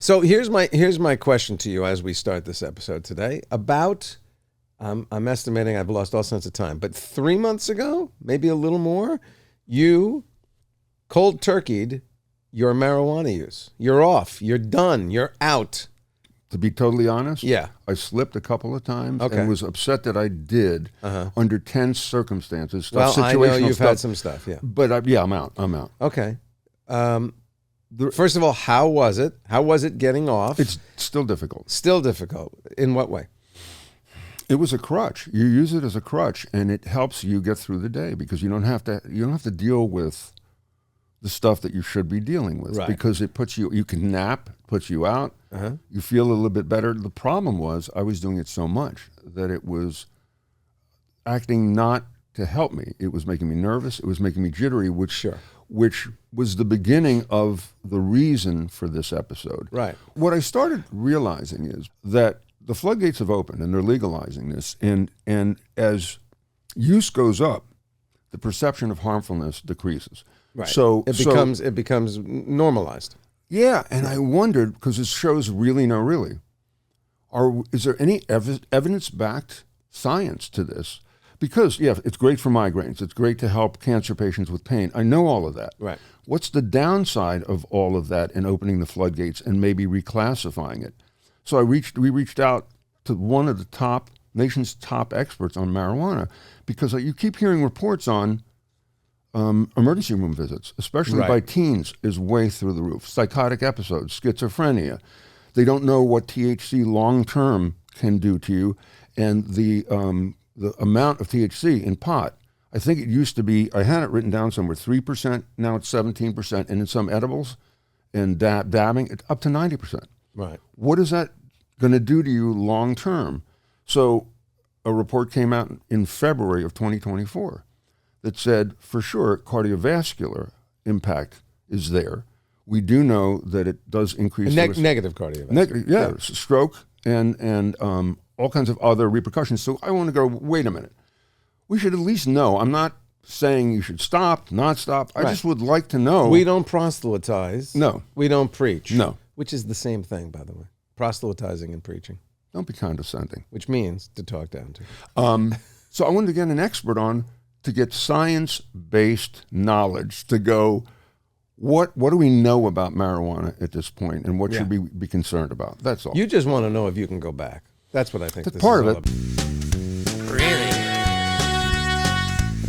So here's my question to you as we start this episode today. About, I'm estimating I've lost all sense of time, but 3 months ago, maybe a little more, you cold turkeyed your marijuana use. You're off. You're done. You're out. To be totally honest, Yeah. I slipped a couple of times Okay. and was upset that I did under tense circumstances. Well, I know situational you've stuff. had some stuff. Yeah. But I'm out. Okay. First of all, how was it? How was it getting off? It's still difficult. Still difficult. In what way? It was a crutch. You use it as a crutch, and it helps you get through the day because you don't have to deal with the stuff that you should be dealing with. Right. Because it puts you can nap, puts you out. You feel a little bit better. The problem was I was doing it so much that it was acting not to help me. It was making me nervous. It was making me jittery, which was the beginning of the reason for this episode. Right. What I started realizing is that the floodgates have opened and they're legalizing this. And as use goes up, the perception of harmfulness decreases. Right. So it becomes normalized. Yeah, and I wondered, because this shows really no really, is there any evidence-backed science to this? Because, yeah, it's great for migraines. It's great to help cancer patients with pain. I know all of that. Right. What's the downside of all of that and opening the floodgates and maybe reclassifying it? So we reached out to one of the nation's top experts on marijuana, because you keep hearing reports on emergency room visits, especially by teens, is way through the roof. Psychotic episodes, schizophrenia. They don't know what THC long-term can do to you, and the amount of THC in pot. I think it used to be, I had it written down somewhere, 3%, now it's 17%, and in some edibles and dabbing, it's up to 90%. Right. What is that going to do to you long-term? So a report came out in February of 2024 that said, for sure, cardiovascular impact is there. We do know that it does increase negative cardiovascular. Stroke and all kinds of other repercussions. So I want to go, wait a minute. We should at least know. I'm not saying you should stop, not stop. I just would like to know. We don't proselytize. No. We don't preach. No. Which is the same thing, by the way. Proselytizing and preaching. Don't be condescending. Which means to talk down to. So I wanted to get an expert on to get science-based knowledge to go, what do we know about marijuana at this point, and what should we be concerned about? That's all. You just want to know if you can go back. That's what I think. That's part of it. Really?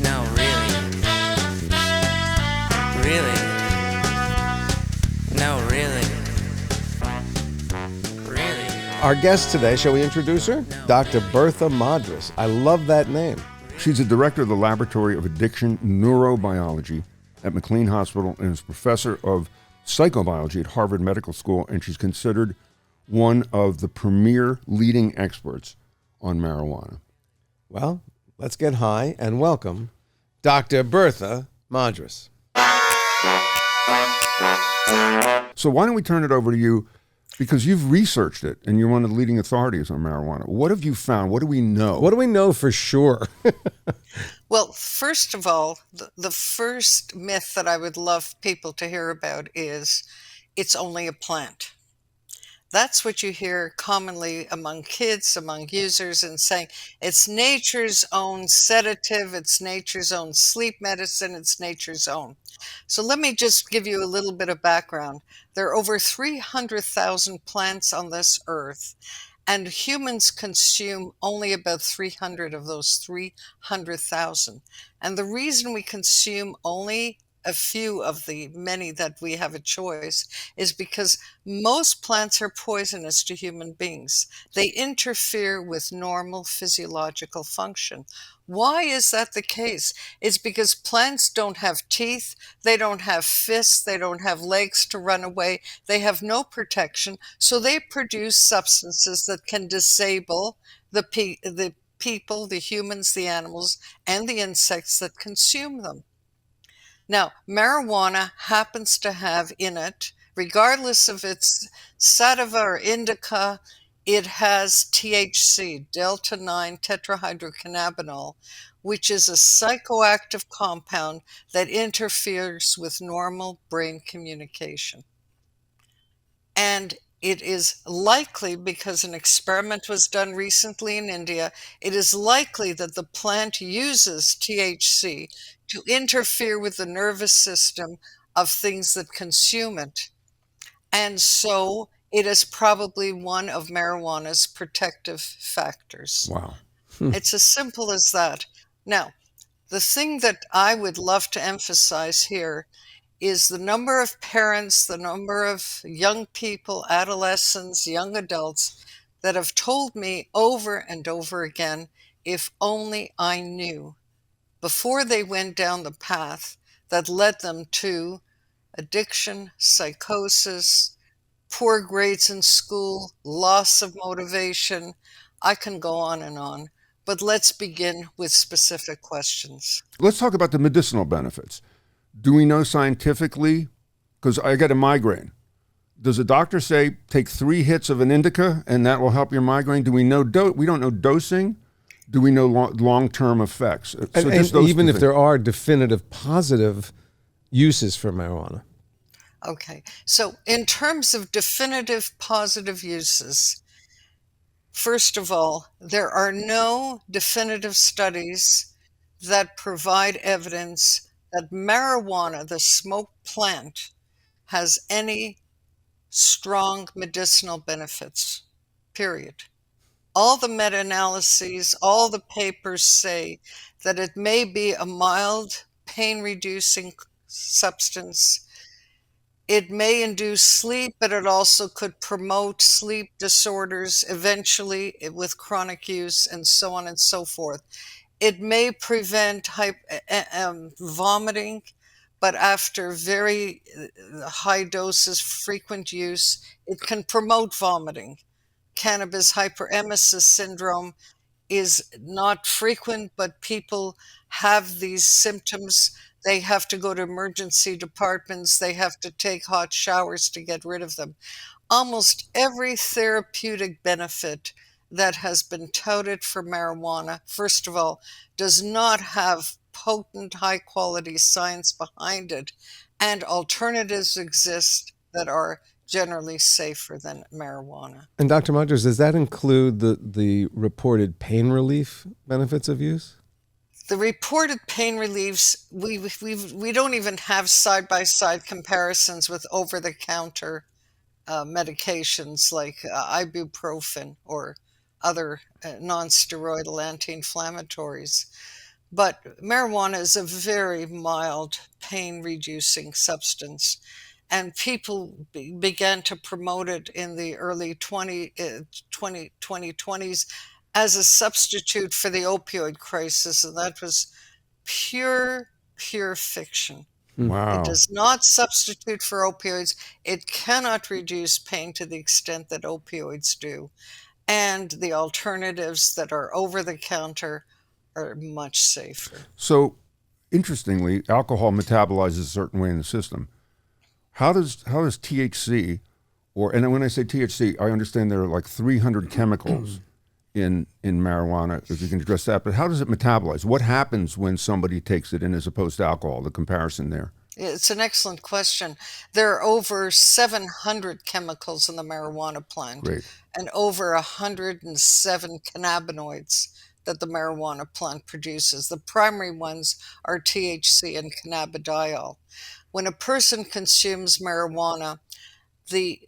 No, really? Really? No, really? Really? Our guest today, shall we introduce her? Dr. Bertha Madras. I love that name. She's a director of the Laboratory of Addiction Neurobiology at McLean Hospital and is professor of psychobiology at Harvard Medical School, and she's considered one of the premier leading experts on marijuana. Well, let's get high and welcome Dr. Bertha Madras. So why don't we turn it over to you, because you've researched it and you're one of the leading authorities on marijuana. What have you found? What do we know? What do we know for sure? Well, first of all, the first myth that I would love people to hear about is it's only a plant. That's what you hear commonly among kids, among users, and saying it's nature's own sedative, it's nature's own sleep medicine, it's nature's own. So let me just give you a little bit of background. There are over 300,000 plants on this earth, and humans consume only about 300 of those 300,000. And the reason we consume only a few of the many that we have a choice is because most plants are poisonous to human beings. They interfere with normal physiological function. Why is that the case? It's because plants don't have teeth, they don't have fists, they don't have legs to run away, they have no protection, so they produce substances that can disable the people, the humans, the animals, and the insects that consume them. Now, marijuana happens to have in it, regardless of its sativa or indica, it has THC, delta-9 tetrahydrocannabinol, which is a psychoactive compound that interferes with normal brain communication. And It is likely, because an experiment was done recently in India, it is likely that the plant uses THC to interfere with the nervous system of things that consume it. And so it is probably one of marijuana's protective factors. Wow. It's as simple as that. Now, the thing that I would love to emphasize here is the number of parents, the number of young people, adolescents, young adults that have told me over and over again, if only I knew, before they went down the path that led them to addiction, psychosis, poor grades in school, loss of motivation. I can go on and on, but let's begin with specific questions. Let's talk about the medicinal benefits. Do we know scientifically? Because I get a migraine. Does a doctor say take 3 hits of an indica and that will help your migraine? Do we know? We don't know dosing. Do we know long-term effects? So And just those even two if things. there are definitive positive uses for marijuana. Okay, so in terms of definitive positive uses, first of all, there are no definitive studies that provide evidence that marijuana, the smoke plant, has any strong medicinal benefits, period. All the meta-analyses, all the papers say that it may be a mild pain-reducing substance. It may induce sleep, but it also could promote sleep disorders eventually with chronic use and so on and so forth. It may prevent vomiting, but after very high doses, frequent use, it can promote vomiting. Cannabis hyperemesis syndrome is not frequent, but people have these symptoms. They have to go to emergency departments. They have to take hot showers to get rid of them. Almost every therapeutic benefit that has been touted for marijuana, first of all, does not have potent, high quality science behind it, and alternatives exist that are generally safer than marijuana. And Dr. Madras, does that include the reported pain relief benefits of use? The reported pain reliefs, we don't even have side by side comparisons with over the counter medications like ibuprofen or other non-steroidal anti-inflammatories. But marijuana is a very mild pain-reducing substance, and people began to promote it in the early 2020s as a substitute for the opioid crisis, and that was pure, pure fiction. It Wow. does not substitute for opioids. It cannot reduce pain to the extent that opioids do. And the alternatives that are over the counter are much safer. So, interestingly, alcohol metabolizes a certain way in the system. How does THC, and when I say THC, I understand there are like 300 chemicals in marijuana, if you can address that, but how does it metabolize? What happens when somebody takes it in as opposed to alcohol, the comparison there? It's an excellent question. There are over 700 chemicals in the marijuana plant Great. and over 107 cannabinoids that the marijuana plant produces. The primary ones are THC and cannabidiol. When a person consumes marijuana, the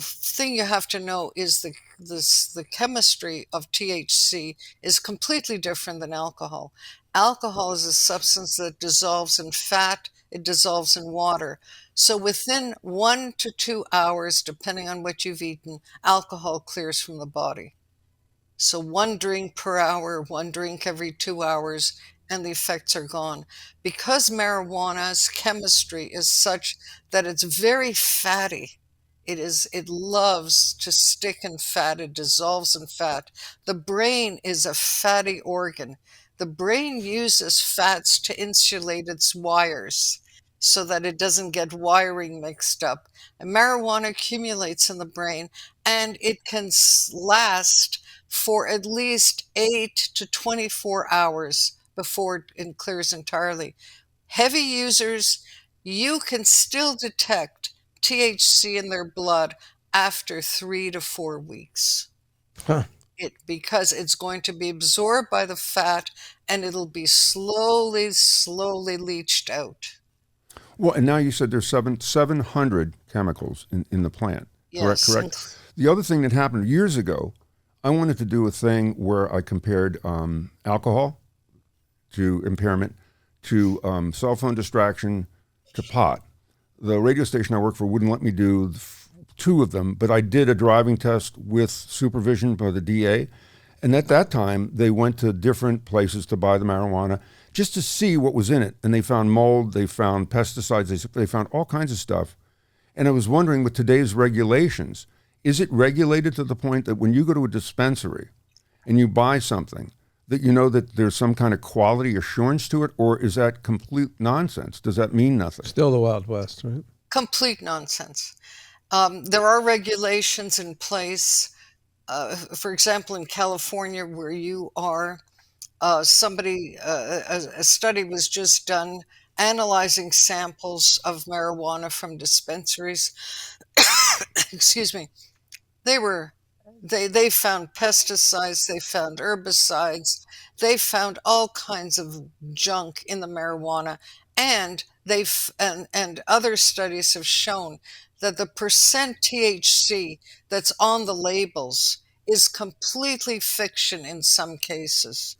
thing you have to know is the chemistry of THC is completely different than alcohol. Alcohol is a substance that dissolves in fat, it dissolves in water. So within 1 to 2 hours, depending on what you've eaten, alcohol clears from the body. So 1 drink per hour, 1 drink every 2 hours, and the effects are gone. Because marijuana's chemistry is such that it's very fatty, it loves to stick in fat, it dissolves in fat. The brain is a fatty organ. The brain uses fats to insulate its wires so that it doesn't get wiring mixed up. And marijuana accumulates in the brain, and it can last for at least 8 to 24 hours before it clears entirely. Heavy users, you can still detect THC in their blood after 3 to 4 weeks. Huh. Because it's going to be absorbed by the fat and it'll be slowly, slowly leached out. Well, and now you said there's 700 chemicals in the plant. Yes. Correct. The other thing that happened years ago, I wanted to do a thing where I compared alcohol to impairment to cell phone distraction to pot. The radio station I work for wouldn't let me do two of them, but I did a driving test with supervision by the DA. And at that time, they went to different places to buy the marijuana just to see what was in it. And they found mold, they found pesticides, they found all kinds of stuff. And I was wondering, with today's regulations, is it regulated to the point that when you go to a dispensary and you buy something, that you know that there's some kind of quality assurance to it, or is that complete nonsense? Does that mean nothing? Still the Wild West, right? Complete nonsense. There are regulations in place. For example, in California, where you are, a study was just done analyzing samples of marijuana from dispensaries. Excuse me. They found pesticides, they found herbicides, they found all kinds of junk in the marijuana, and and other studies have shown that the percent THC that's on the labels is completely fiction in some cases.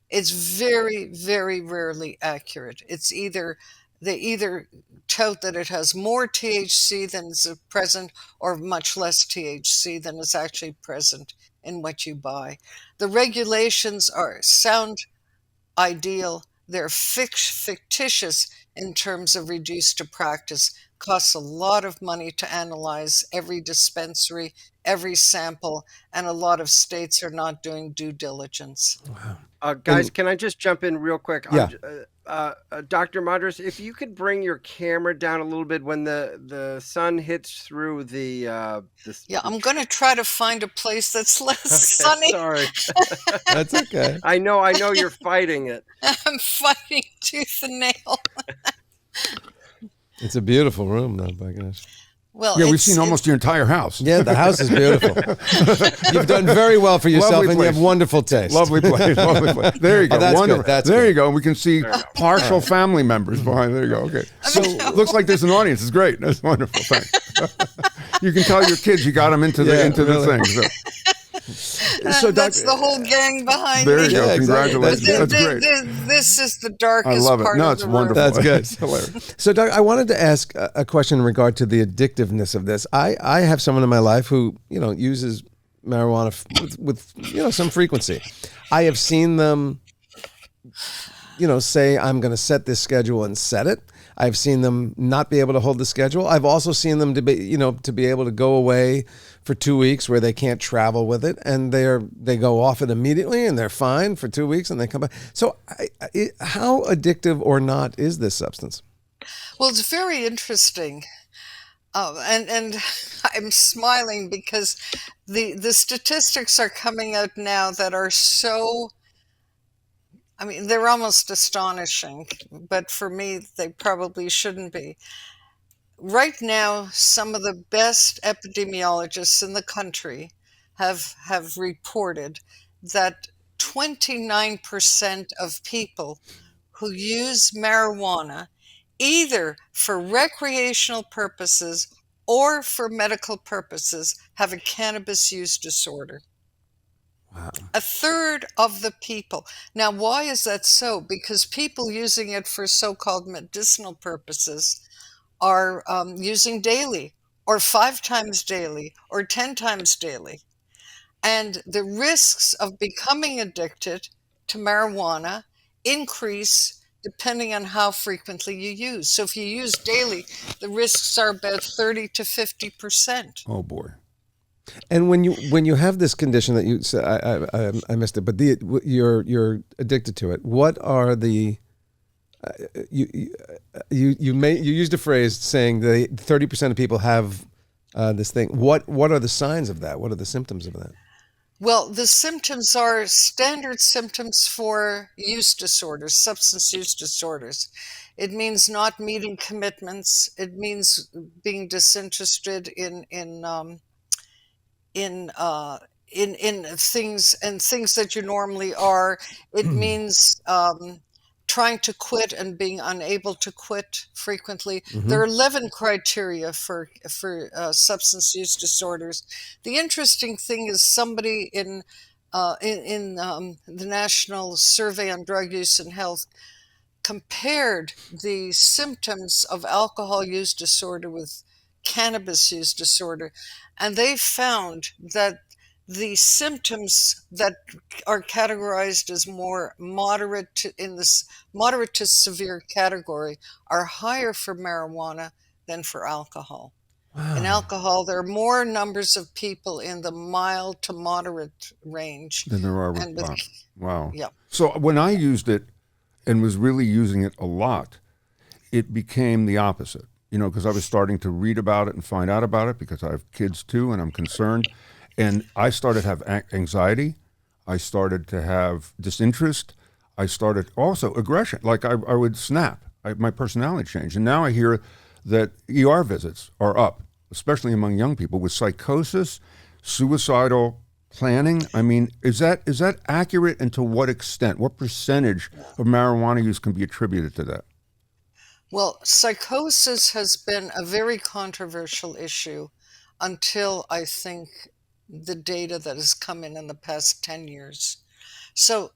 It's very, very rarely accurate. They either tout that it has more THC than is present or much less THC than is actually present in what you buy. The regulations sound ideal. They're fictitious in terms of reduced to practice. Costs a lot of money to analyze every dispensary, every sample, and a lot of states are not doing due diligence. Guys, can I just jump in real quick? Yeah. Dr. Madras, if you could bring your camera down a little bit when the sun hits through the Yeah, I'm going to try to find a place that's less sunny. Sorry. That's okay. I know you're fighting it. I'm fighting tooth and nail. It's a beautiful room, though, by gosh. Well, Yeah, we've seen almost your entire house. Yeah, the house is beautiful. You've done very well for yourself, Lovely and you have place. wonderful taste. Lovely place, lovely place. There you go. that's Wonderful. good, that's there good. you go. We can see partial family members behind. There you go. Okay. So looks like there's an audience. It's great. That's wonderful. Thanks. You can tell your kids you got them into the really. thing. So that's the whole gang behind there me. you go. Yeah, exactly. Congratulations. That's great. This is the darkest I love it. part No, of it's the wonderful. room. That's good. It's hilarious. So, Doug, I wanted to ask a question in regard to the addictiveness of this. I have someone in my life who, uses marijuana with some frequency. I have seen them, say, I'm going to set this schedule and set it. I've seen them not be able to hold the schedule. I've also seen them to be able to go away for 2 weeks where they can't travel with it, and they go off it immediately and they're fine for 2 weeks and they come back. So, how addictive or not is this substance? Well, it's very interesting. And I'm smiling because the statistics are coming out now that are so, I mean, they're almost astonishing, but for me, they probably shouldn't be. Right now, some of the best epidemiologists in the country have reported that 29% of people who use marijuana, either for recreational purposes or for medical purposes, have a cannabis use disorder. Wow. A third of the people. Now, why is that so? Because people using it for so-called medicinal purposes are using daily or 5 times daily or 10 times daily. And the risks of becoming addicted to marijuana increase depending on how frequently you use. So if you use daily, the risks are about 30 to 50%. Oh boy. And when you have this condition that you said, I missed it, but you're addicted to it. What are the you used a phrase saying that 30% of people have this thing. What are the signs of that? What are the symptoms of that? Well, the symptoms are standard symptoms for use disorders, substance use disorders. It means not meeting commitments. It means being disinterested in in things and things that you normally are. It means trying to quit and being unable to quit frequently. There are 11 criteria for substance use disorders. The interesting thing is somebody in the National Survey on Drug Use and Health compared the symptoms of alcohol use disorder with cannabis use disorder, and they found that the symptoms that are categorized as more moderate to, in this moderate to severe category are higher for marijuana than for alcohol. In alcohol, there are more numbers of people in the mild to moderate range, Than there are with and with pot. Wow. yeah. So when I used it and was really using it a lot, it became the opposite. Because I was starting to read about it and find out about it because I have kids too, and I'm concerned. And I started to have anxiety. I started to have disinterest. I started also aggression. Like I would snap. My personality changed. And now I hear that ER visits are up, especially among young people, with psychosis, suicidal planning. I mean, is that accurate, and to what extent? What percentage of marijuana use can be attributed to that? Well, psychosis has been a very controversial issue until I think the data that has come in the past 10 years. So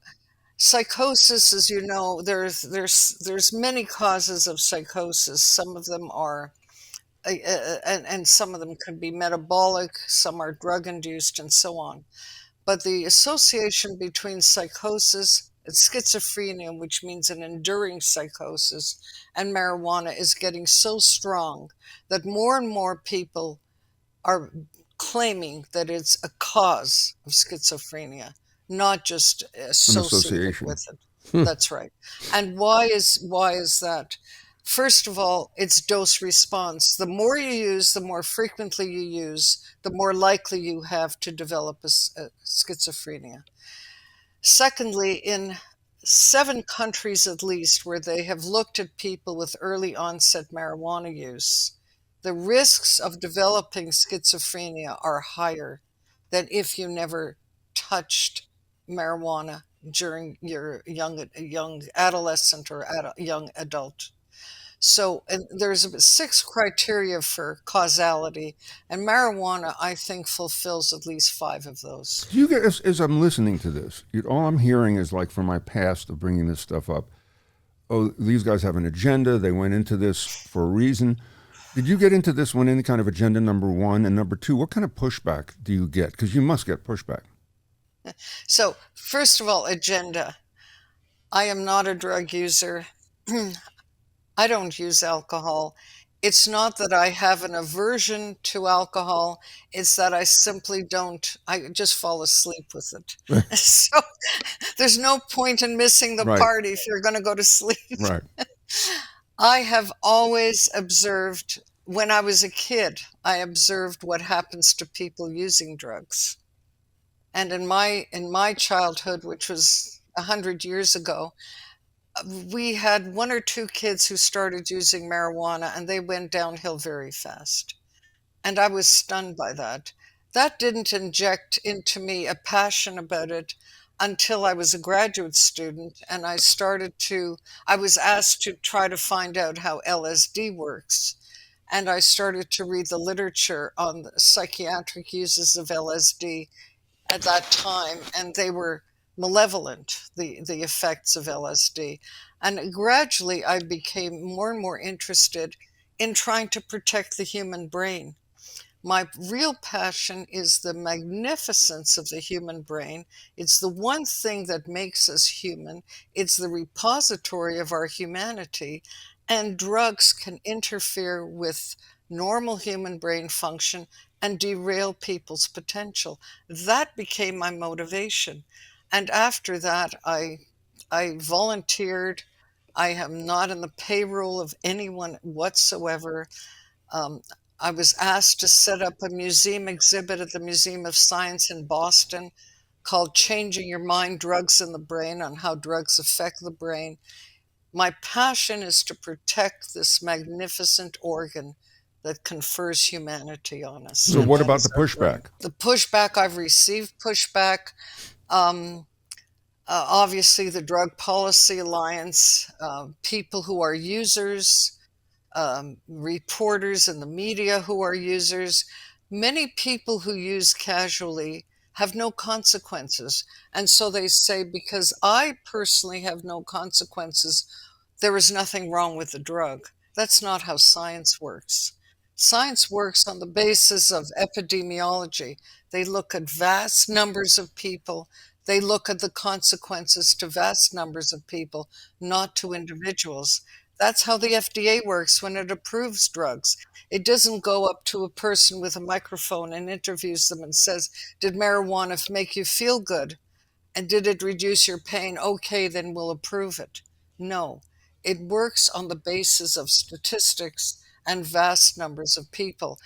psychosis, as you know, there's many causes of psychosis. Some of them are and some of them can be metabolic, some are drug induced, and so on. But the association between psychosis and schizophrenia, which means an enduring psychosis, and marijuana is getting so strong that more and more people are claiming that it's a cause of schizophrenia, not just An associated association. with it. That's right. And why is that? First of all, it's dose response. The more you use, the more frequently you use, the more likely you have to develop a schizophrenia. Secondly, in 7 countries at least where they have looked at people with early onset marijuana use, the risks of developing schizophrenia are higher than if you never touched marijuana during your young adolescent or young adult. So, and there's 6 criteria for causality, and marijuana, I think, fulfills at least 5 of those. Do you get, as I'm listening to this, all I'm hearing is, like, from my past of bringing this stuff up, oh, these guys have an agenda. They went into this for a reason. Did you get into this one, any kind of agenda, number one? And number two, what kind of pushback do you get? Because you must get pushback. So, first of all, agenda. I am not a drug user. I don't use alcohol. It's not that I have an aversion to alcohol, it's that I simply don't, I just fall asleep with it. So there's no point in missing the Right. party if you're going to go to sleep. Right. I have always observed, when I was a kid, I observed what happens to people using drugs. And in my childhood, which was 100 years ago, we had 1 or 2 kids who started using marijuana and they went downhill very fast. And I was stunned by that. That didn't inject into me a passion about it until I was a graduate student and I was asked to try to find out how LSD works. And I started to read the literature on the psychiatric uses of LSD at that time, and they were malevolent, the effects of LSD. And gradually, I became more and more interested in trying to protect the human brain. My real passion is the magnificence of the human brain. It's the one thing that makes us human. It's the repository of our humanity. And drugs can interfere with normal human brain function and derail people's potential. That became my motivation. And after that, I volunteered. I am not in the payroll of anyone whatsoever. Um, I was asked to set up a museum exhibit at the Museum of Science in Boston called Changing Your Mind, Drugs in the Brain, on how drugs affect the brain. My passion is to protect this magnificent organ that confers humanity on us. So and what that about is the our drug. pushback? The pushback, I've received pushback. Obviously, the Drug Policy Alliance, people who are users, reporters in the media who are users, many people who use casually have no consequences. And so they say, because I personally have no consequences, there is nothing wrong with the drug. That's not how science works. Science works on the basis of epidemiology. They look at vast numbers of people. They look at the consequences to vast numbers of people, not to individuals. That's how the FDA works when it approves drugs. It doesn't go up to a person with a microphone and interviews them and says, "Did marijuana make you feel good? And did it reduce your pain? Okay, then we'll approve it." No, it works on the basis of statistics and vast numbers of people.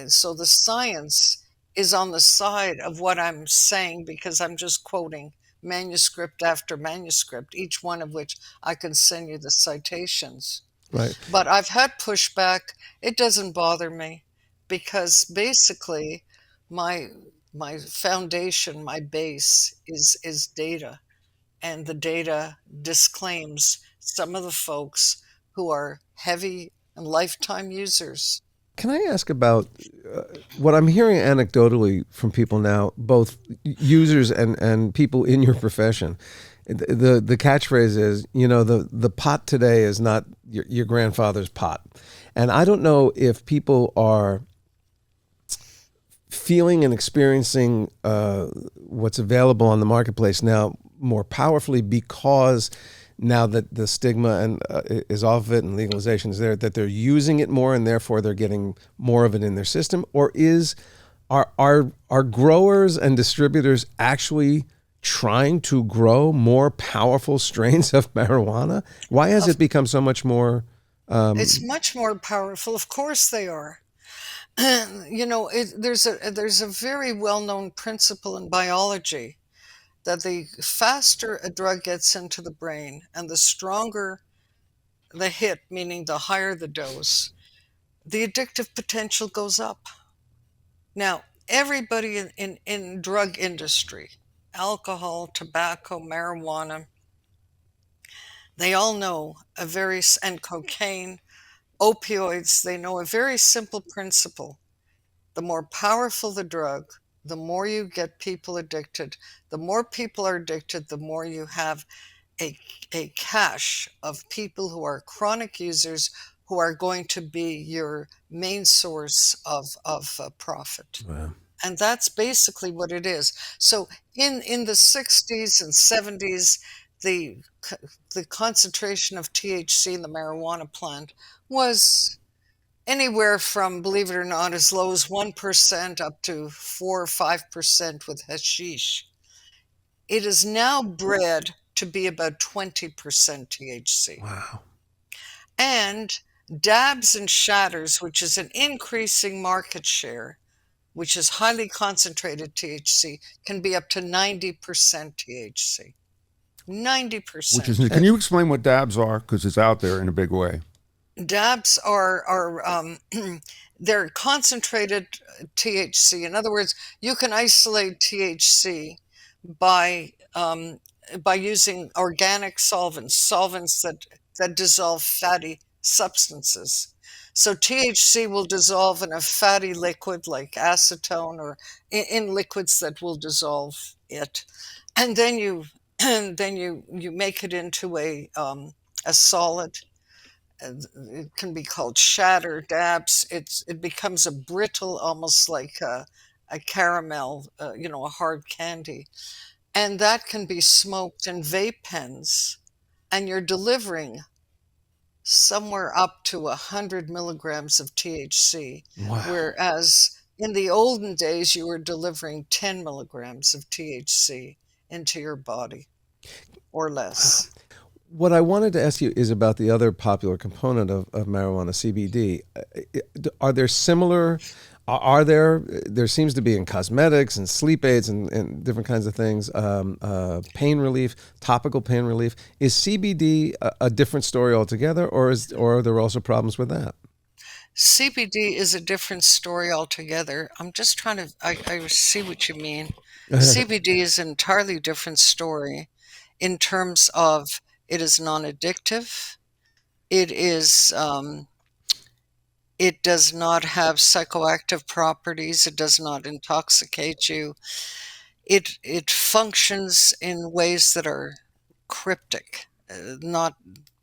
So the science is on the side of what I'm saying, because I'm just quoting manuscript after manuscript, each one of which I can send you the citations. Right. But I've had pushback. It doesn't bother me, because basically my my foundation, my base is data, and the data disclaims some of the folks who are heavy and lifetime users. Can I ask about what I'm hearing anecdotally from people now, both users and people in your profession? The catchphrase is, the pot today is not your grandfather's pot. And I don't know if people are feeling and experiencing what's available on the marketplace now more powerfully, because now that the stigma is off of it and legalization is there, that they're using it more and therefore they're getting more of it in their system? Or are growers and distributors actually trying to grow more powerful strains of marijuana? Why has it become so much more? It's much more powerful. Of course they are. There's a very well-known principle in biology that the faster a drug gets into the brain and the stronger the hit, meaning the higher the dose, the addictive potential goes up. Now, everybody in drug industry, alcohol, tobacco, marijuana, they all know and cocaine, opioids, they know a very simple principle. The more powerful the drug, the more you get people addicted. The more people are addicted, the more you have a cache of people who are chronic users, who are going to be your main source of profit. Wow. And that's basically what it is. So in the 60s and 70s, the the concentration of THC in the marijuana plant was anywhere from, believe it or not, as low as 1% up to 4 or 5% with hashish. It is now bred to be about 20% THC. Wow. And dabs and shatters, which is an increasing market share, which is highly concentrated THC, can be up to 90% THC. 90%. Which is, can you explain what dabs are? Because it's out there in a big way. Dabs are they're concentrated THC. In other words, you can isolate THC by using organic solvents that dissolve fatty substances. So THC will dissolve in a fatty liquid like acetone, or in liquids that will dissolve it, and then you make it into a solid. It can be called shatter dabs. It becomes a brittle, almost like a caramel, a hard candy, and that can be smoked in vape pens, and you're delivering somewhere up to 100 milligrams of THC, Wow. whereas in the olden days you were delivering 10 milligrams of THC into your body or less. What I wanted to ask you is about the other popular component of marijuana, CBD. Are there similar, there seems to be in cosmetics and sleep aids and different kinds of things, pain relief, topical pain relief. Is CBD a different story altogether, or are there also problems with that? CBD is a different story altogether. I'm just trying to, I see what you mean. CBD is an entirely different story in terms of it is non-addictive. It is, it does not have psychoactive properties. It does not intoxicate you. It functions in ways that are cryptic. Not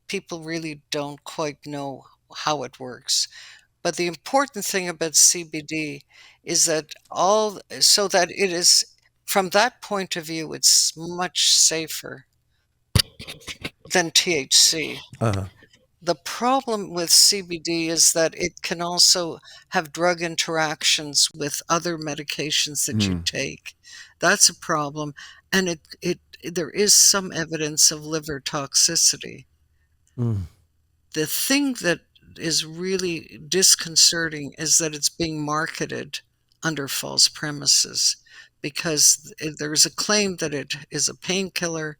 people really don't quite know how it works. But the important thing about CBD is that all so that it is from that point of view, it's much safer than THC. Uh-huh. The problem with CBD is that it can also have drug interactions with other medications that you take. That's a problem, and it there is some evidence of liver toxicity. Mm. The thing that is really disconcerting is that it's being marketed under false premises because there's a claim that it is a painkiller.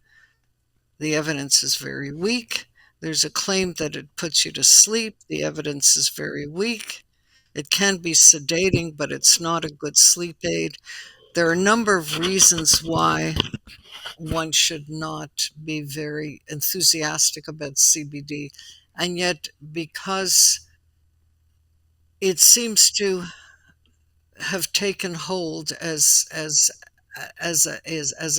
The evidence is very weak. There's a claim that it puts you to sleep. The evidence is very weak. It can be sedating, but it's not a good sleep aid. There are a number of reasons why one should not be very enthusiastic about CBD. And yet, because it seems to have taken hold as a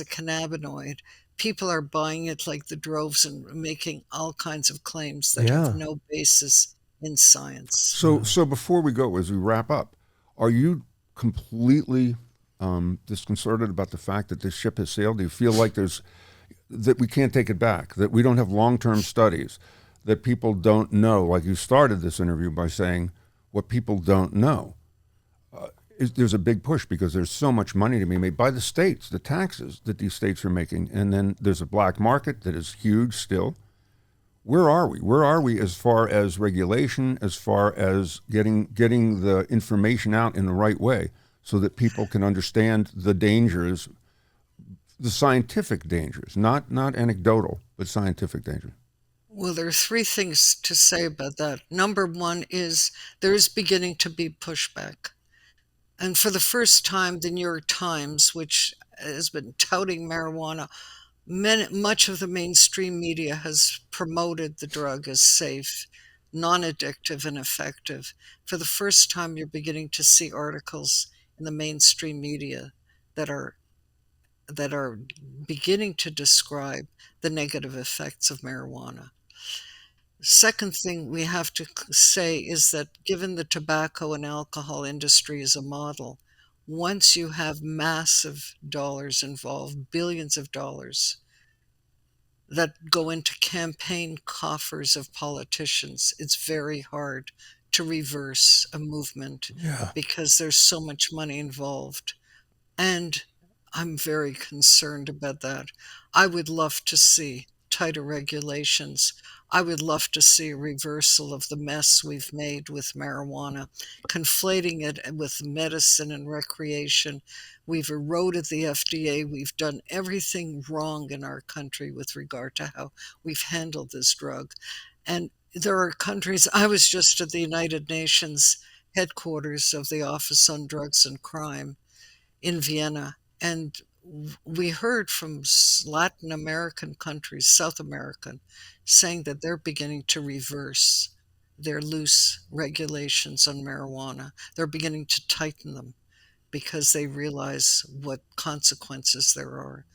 cannabinoid, people are buying it like the droves and making all kinds of claims that have Yeah. no basis in science. So before we go, as we wrap up, are you completely disconcerted about the fact that this ship has sailed? Do you feel like that we can't take it back, that we don't have long-term studies, that people don't know? Like you started this interview by saying what people don't know. There's a big push because there's so much money to be made by the states, the taxes that these states are making, and then there's a black market that is huge still. Where are we? Where are we as far as regulation, as far as getting the information out in the right way so that people can understand the dangers, the scientific dangers, not anecdotal, but scientific dangers? Well, there are three things to say about that. Number one is there is beginning to be pushback. And for the first time, the New York Times, which has been touting marijuana, much of the mainstream media has promoted the drug as safe, non-addictive, and effective. For the first time, you're beginning to see articles in the mainstream media that are beginning to describe the negative effects of marijuana. Second thing we have to say is that given the tobacco and alcohol industry as a model, once you have massive dollars involved, billions of dollars that go into campaign coffers of politicians, it's very hard to reverse a movement Yeah. because there's so much money involved. And I'm very concerned about that. I would love to see tighter regulations. I would love to see a reversal of the mess we've made with marijuana, conflating it with medicine and recreation. We've eroded the FDA. We've done everything wrong in our country with regard to how we've handled this drug. And there are countries, I was just at the United Nations headquarters of the Office on Drugs and Crime in Vienna, and we heard from Latin American countries, South American, saying that they're beginning to reverse their loose regulations on marijuana. They're beginning to tighten them because they realize what consequences there are.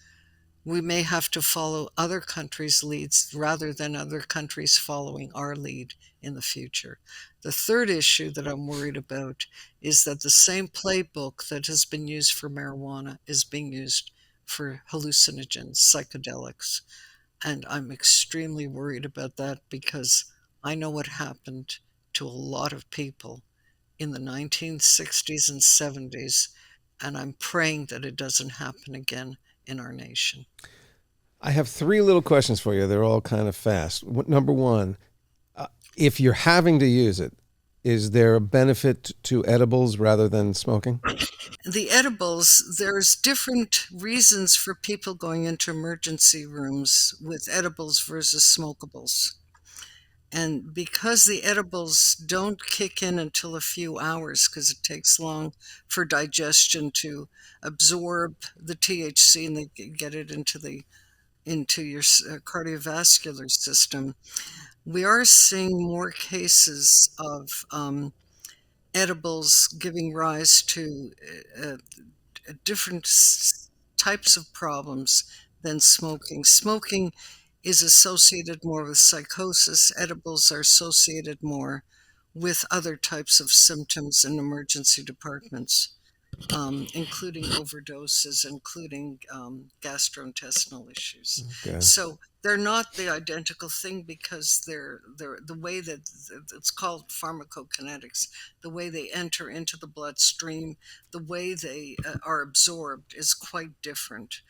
We may have to follow other countries' leads rather than other countries following our lead in the future. The third issue that I'm worried about is that the same playbook that has been used for marijuana is being used for hallucinogens, psychedelics. And I'm extremely worried about that because I know what happened to a lot of people in the 1960s and 70s, and I'm praying that it doesn't happen again in our nation. I have three little questions for you. They're all kind of fast. Number one, if you're having to use it, is there a benefit to edibles rather than smoking? The edibles, there's different reasons for people going into emergency rooms with edibles versus smokables. And because the edibles don't kick in until a few hours, because it takes long for digestion to absorb the THC and they get it into your cardiovascular system, we are seeing more cases of edibles giving rise to uh, different types of problems than smoking. Smoking is associated more with psychosis. Edibles are associated more with other types of symptoms in emergency departments, including overdoses, including gastrointestinal issues. Okay. So they're not the identical thing because they're the way that it's called pharmacokinetics, the way they enter into the bloodstream, the way they are absorbed is quite different.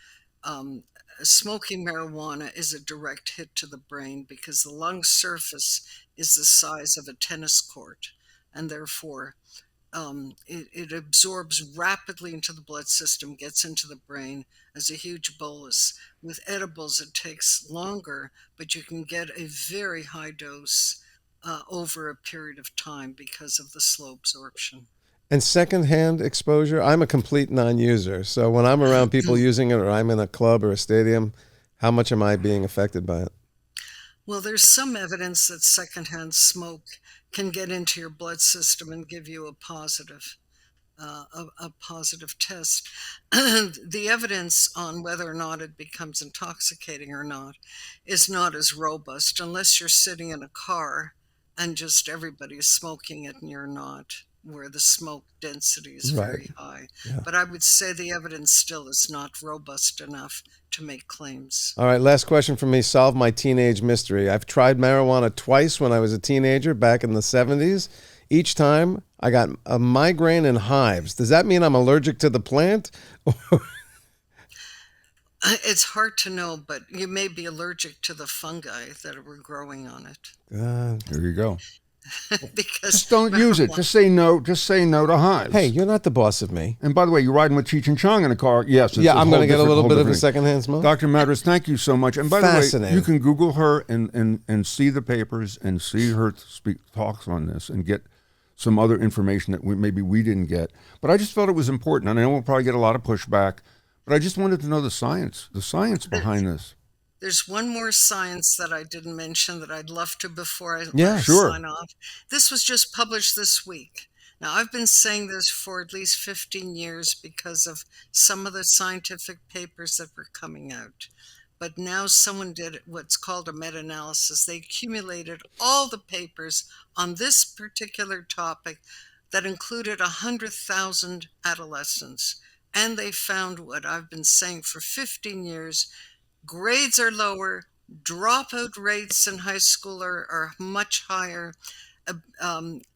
Um, Smoking marijuana is a direct hit to the brain because the lung surface is the size of a tennis court, and therefore it absorbs rapidly into the blood system, gets into the brain as a huge bolus. With edibles, it takes longer, but you can get a very high dose over a period of time because of the slow absorption. And secondhand exposure, I'm a complete non-user. So when I'm around people using it or I'm in a club or a stadium, how much am I being affected by it? Well, there's some evidence that secondhand smoke can get into your blood system and give you a positive test. The evidence on whether or not it becomes intoxicating or not is not as robust unless you're sitting in a car and just everybody is smoking it and you're not, where the smoke density is very high. Yeah. But I would say the evidence still is not robust enough to make claims. All right, last question from me. Solve my teenage mystery. I've tried marijuana twice when I was a teenager back in the 70s. Each time I got a migraine and hives. Does that mean I'm allergic to the plant? It's hard to know, but you may be allergic to the fungi that were growing on it. There you go. Because Just don't use it. Just say no. Just say no to hives. Hey, you're not the boss of me. And by the way, you're riding with Cheech and Chong in a car. Yes. Yeah, I'm going to get a little bit of a secondhand smoke. Dr. Madras, thank you so much. And by the way, Fascinating. you can Google her and see the papers and see her speak talks on this and get some other information that maybe we didn't get. But I just felt it was important. And I know we'll probably get a lot of pushback, but I just wanted to know the science behind this. There's one more science that I didn't mention that I'd love to before I Sure. sign off. This was just published this week. Now, I've been saying this for at least 15 years because of some of the scientific papers that were coming out. But now someone did what's called a meta-analysis. They accumulated all the papers on this particular topic that included 100,000 adolescents. And they found what I've been saying for 15 years. Grades are lower, dropout rates in high school are much higher.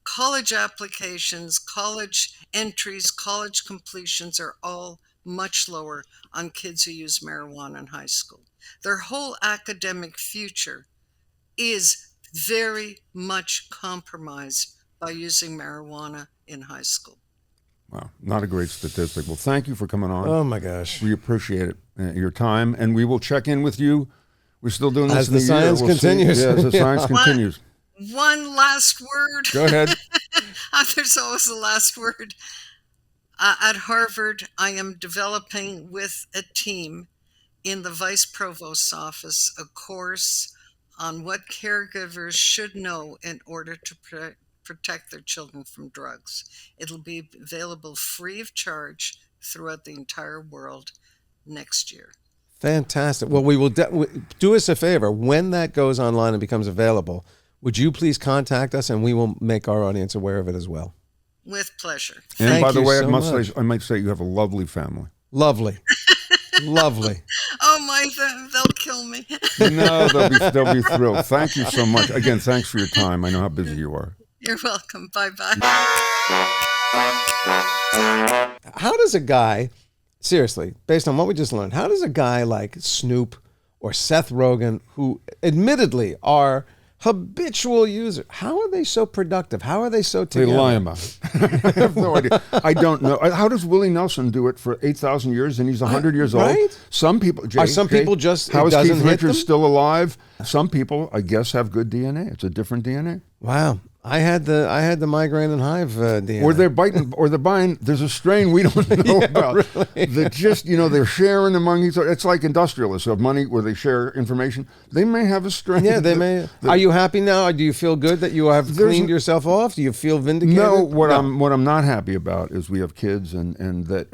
College applications, college entries, college completions are all much lower on kids who use marijuana in high school. Their whole academic future is very much compromised by using marijuana in high school. Wow, not a great statistic. Well, thank you for coming on. Oh, my gosh. We appreciate it, your time, and we will check in with you. We're still doing this As in the a year. science continues. Yeah, as the science continues. One last word. Go ahead. There's always a last word. At Harvard, I am developing with a team in the vice provost's office a course on what caregivers should know in order to protect their children from drugs. It'll be available free of charge throughout the entire world next year. Fantastic. Well, we will do us a favor. When that goes online and becomes available, would you please contact us and we will make our audience aware of it as well? With pleasure. And Thank by the you way, so I might say you have a lovely family. Lovely. Lovely. Oh, they'll kill me. No, they'll be thrilled. Thank you so much. Again, thanks for your time. I know how busy you are. You're welcome. Bye-bye. How does a guy, seriously, based on what we just learned, how does a guy like Snoop or Seth Rogen, who admittedly are habitual user. How are they so productive? How are they so They together? lie about it. I have no idea. I don't know. How does Willie Nelson do it for 8,000 years and he's 100 years old? right? Some people, Are some people just, how it is doesn't Keith hit Richards them? still alive? Some people, I guess, have good DNA. It's a different DNA. Wow. I had the migraine and hive DNA. Or they're biting, or they're buying. There's a strain we don't know about that just, they're sharing among each other. It's like industrialists of money where they share information. They may have a strain. Yeah, they may. Are you happy now? Do you feel good that you have cleaned yourself off? Do you feel vindicated? No, what I'm not happy about is we have kids, and that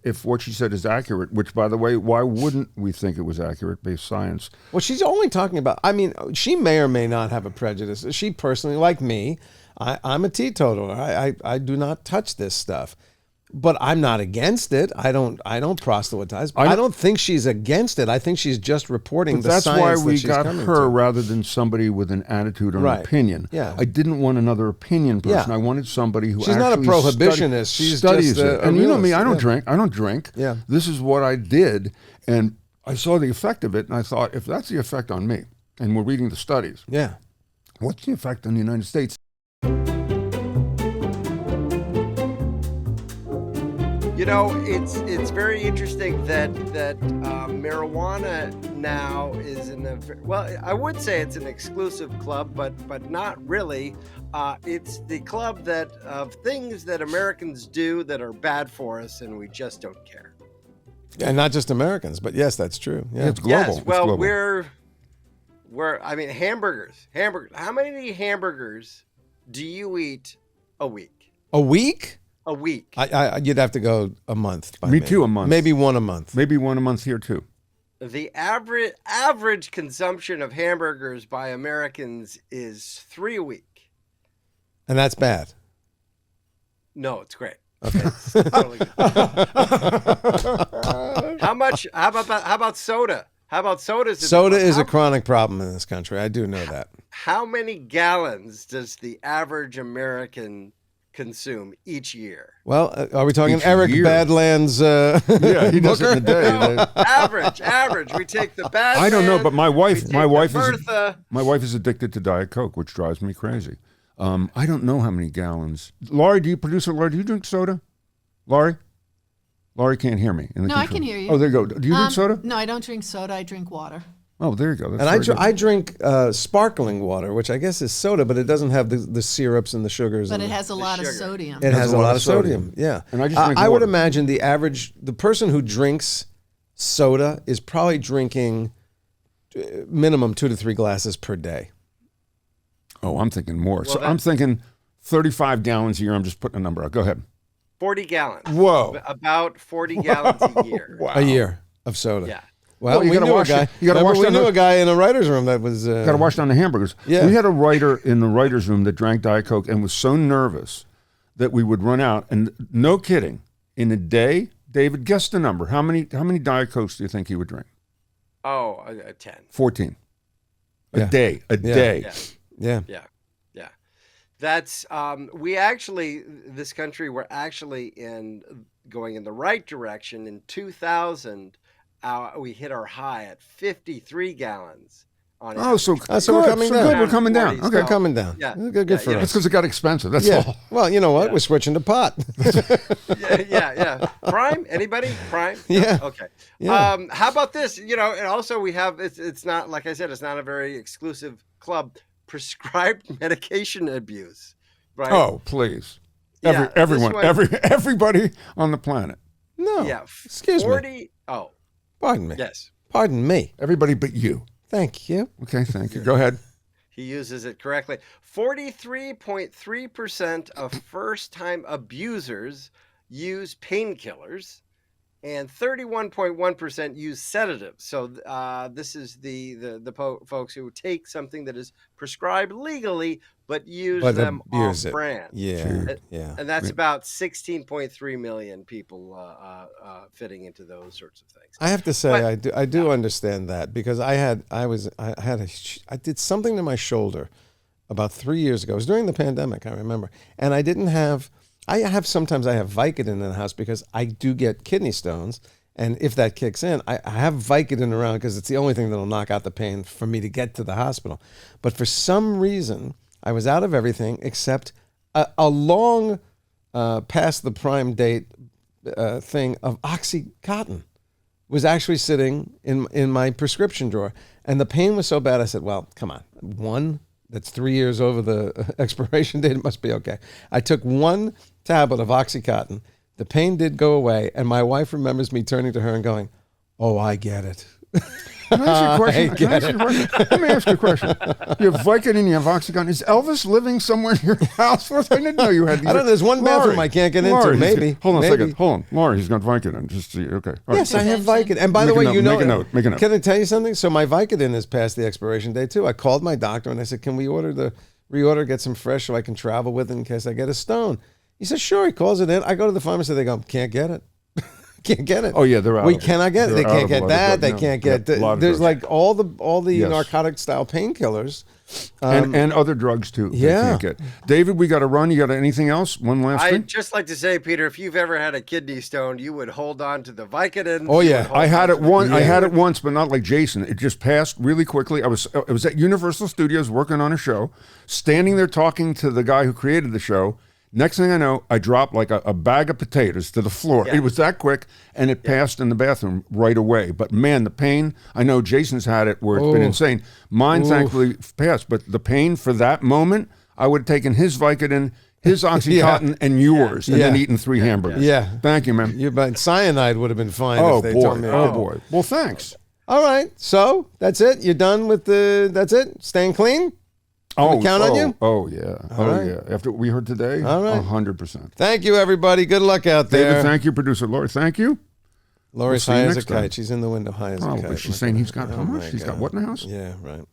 if what she said is accurate, which by the way, why wouldn't we think it was accurate based science? Well, she's only talking about, I mean, she may or may not have a prejudice. She personally, like me, I'm a teetotaler. I do not touch this stuff. But I'm not against it. I don't proselytize. I don't think she's against it. I think she's just reporting the That's science why we that she's got coming her to. rather than somebody with an attitude or Right. an opinion. Yeah. I didn't want another opinion person. Yeah. I wanted somebody who She's not a actually prohibitionist. She's studies just it. a And you know me, realist. I don't Yeah. drink. I don't drink. Yeah. This is what I did, and I saw the effect of it, and I thought, if that's the effect on me, and we're reading the studies, Yeah. what's the effect on the United States? It's very interesting that marijuana now is I would say it's an exclusive club, but not really. It's the club of things that Americans do that are bad for us, and we just don't care. And not just Americans, but yes, that's true. Yeah. It's global. Yes, It's well, global. hamburgers. How many hamburgers do you eat a week? A week? A week. You'd have to go a month. By Me too, a month. Maybe one a month. Maybe one a month here too. The average consumption of hamburgers by Americans is 3 a week. And that's bad. No, it's great. Okay. It's totally good. How about soda? How about sodas? Soda is a chronic problem in this country. I do know that. How many gallons does the average American consume each year? Well, are we talking Each Eric year. Badland's Yeah, he does it in a day. No, average. We take the bad. I don't know, but my wife is Bertha. my wife is addicted to Diet Coke, which drives me crazy. I don't know how many gallons. Laurie, producer Laurie, do you drink soda? Laurie can't hear me. No, I can hear you. Oh, there you go. Do you drink soda? No, I don't drink soda. I drink water. Oh, there you go. That's And very good. I drink sparkling water, which I guess is soda, but it doesn't have the syrups and the sugars. But and it has a lot of sugar. sodium. It has a lot of sodium. Yeah. And I just drink I would water. imagine the person who drinks soda is probably drinking minimum 2 to 3 glasses per day. Oh, I'm thinking more. Well, So I'm thinking 35 gallons a year. I'm just putting a number out. Go ahead. 40 gallons. Whoa. About 40 gallons a year. A year of soda. Yeah. Well, Well, you we gotta knew a wash guy. it. You gotta Remember, wash we down knew the- a guy in a writer's room that was. Got to wash down the hamburgers. Yeah. We had a writer in the writer's room that drank Diet Coke and was so nervous that we would run out. And no kidding, in a day, David, guess the number. How many Diet Cokes do you think he would drink? Oh, 10. 14. A Yeah. day. A Yeah. day. Yeah. Yeah. Yeah. That's this country, we're actually going in the right direction. In 2000, we hit our high at 53 gallons on Oh, so, So we're good, coming so down. good. We're coming down. 40s. Okay. We're coming down. Yeah. Good Yeah, for yeah. That's us. because it got expensive. That's Yeah. all. Well, you know what? Yeah. We're switching to pot. Yeah. Prime? Anybody? Prime? No? Yeah. Okay. Yeah. How about this? And also we have, it's not, like I said, it's not a very exclusive club, prescribed medication abuse. Right? Oh, please. Yeah, Everyone, this one- everybody on the planet. No. Yeah. Excuse me. 40. Oh, Pardon me. yes. Pardon me. Everybody but you. Thank you. Okay, thank you. Go ahead. He uses it correctly. 43.3% of first-time abusers use painkillers, and 31.1% use sedatives. So this is the folks who take something that is prescribed legally, but use But them abuse it. off-brand. Yeah. Yeah. And that's about 16.3 million people fitting into those sorts of things. I have to say, But- I do understand that because I did something to my shoulder about 3 years ago. It was during the pandemic, I remember, and sometimes I have Vicodin in the house because I do get kidney stones, And if that kicks in, I have Vicodin around because it's the only thing that'll knock out the pain for me to get to the hospital. But for some reason, I was out of everything except a long past the prime date thing of Oxycontin was actually sitting in my prescription drawer. And the pain was so bad, I said, well, come on, one that's 3 years over the expiration date, it must be okay. I took one tablet of Oxycontin. The pain did go away, and my wife remembers me turning to her and going, oh, I get it. Can I ask you a question? Let me ask you a question. You have Vicodin, you have Oxycontin. Is Elvis living somewhere in your house? I didn't know you had these. I don't know. There's one bathroom I can't get into. Maybe. Hold on maybe. a second. Hold on. Laurie, he's got Vicodin. Just see. Okay. All right. Yes, I have Vicodin. And by the Make way, a you note, know, make a note, make a note. Can I tell you something? So my Vicodin is past the expiration date too. I called my doctor and I said, can we reorder, get some fresh so I can travel with it in case I get a stone? He says, sure. He calls it in. I go to the pharmacy. They go, can't get it. Can't get it. Oh yeah, they're out. We cannot get it. They can't get that. They can't get. There's like all the Yes. narcotic style painkillers, and other drugs too. They Yeah. can't get. David, we got to run. You got anything else? One last thing. I'd just like to say, Peter, if you've ever had a kidney stone, you would hold on to the Vicodin. Oh, yeah. I had it once. I had it once, but not like Jason. It just passed really quickly. I was at Universal Studios working on a show, standing there talking to the guy who created the show. Next thing I know, I dropped like a bag of potatoes to the floor. Yeah. It was that quick, and it passed in the bathroom right away. But man, the pain, I know Jason's had it where it's been insane. Mine thankfully passed, but the pain for that moment, I would have taken his Vicodin, his Oxycontin, and yours, and then eaten 3 hamburgers. Yeah. Thank you, man. But cyanide would have been fine Oh, if they boy. told me. Oh, boy. Well, thanks. All right. So that's it. You're done with that's it? Staying clean? Can we count on you? Oh, yeah. right. Yeah. After what we heard today, All right. 100%. Thank you, everybody. Good luck out there. David, thank you. Producer Lori, thank you. Lori's We'll see you high as a next time. kite. She's in the window high as a Oh, kite. but she's saying he's got how Oh, much? my She's got God. what in the house? Yeah, right.